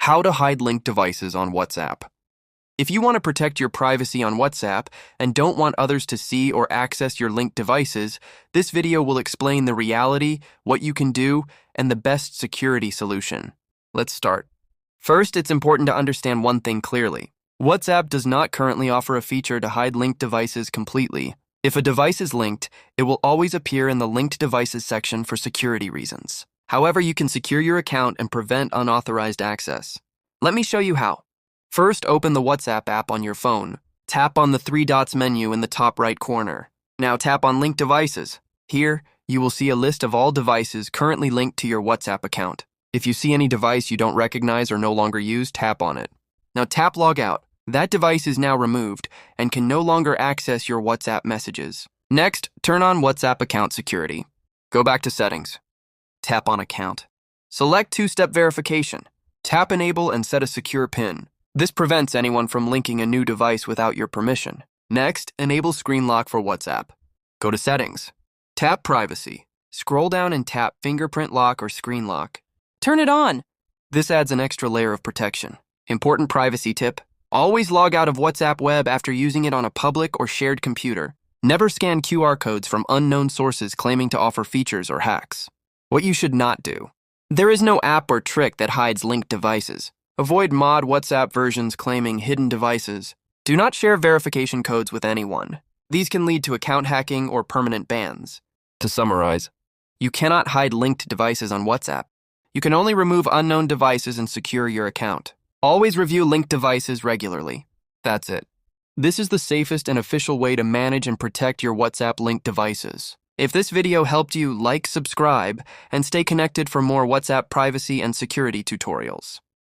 How to hide linked devices on WhatsApp. If you want to protect your privacy on WhatsApp and don't want others to see or access your linked devices, this video will explain the reality, what you can do, and the best security solution. Let's start. First, it's important to understand one thing clearly. WhatsApp does not currently offer a feature to hide linked devices completely. If a device is linked, it will always appear in the Linked Devices section for security reasons. However, you can secure your account and prevent unauthorized access. Let me show you how. First, open the WhatsApp app on your phone. Tap on the three dots menu in the top right corner. Now tap on Linked Devices. Here, you will see a list of all devices currently linked to your WhatsApp account. If you see any device you don't recognize or no longer use, tap on it. Now tap Log Out. That device is now removed and can no longer access your WhatsApp messages. Next, turn on WhatsApp account security. Go back to Settings. Tap on Account. Select two-step verification. Tap Enable and set a secure PIN. This prevents anyone from linking a new device without your permission. Next, enable Screen Lock for WhatsApp. Go to Settings. Tap Privacy. Scroll down and tap Fingerprint Lock or Screen Lock. Turn it on. This adds an extra layer of protection. Important privacy tip: always log out of WhatsApp Web after using it on a public or shared computer. Never scan QR codes from unknown sources claiming to offer features or hacks. What you should not do. There is no app or trick that hides linked devices. Avoid mod WhatsApp versions claiming hidden devices. Do not share verification codes with anyone. These can lead to account hacking or permanent bans. To summarize, you cannot hide linked devices on WhatsApp. You can only remove unknown devices and secure your account. Always review linked devices regularly. That's it. This is the safest and official way to manage and protect your WhatsApp linked devices. If this video helped you, like, subscribe, and stay connected for more WhatsApp privacy and security tutorials.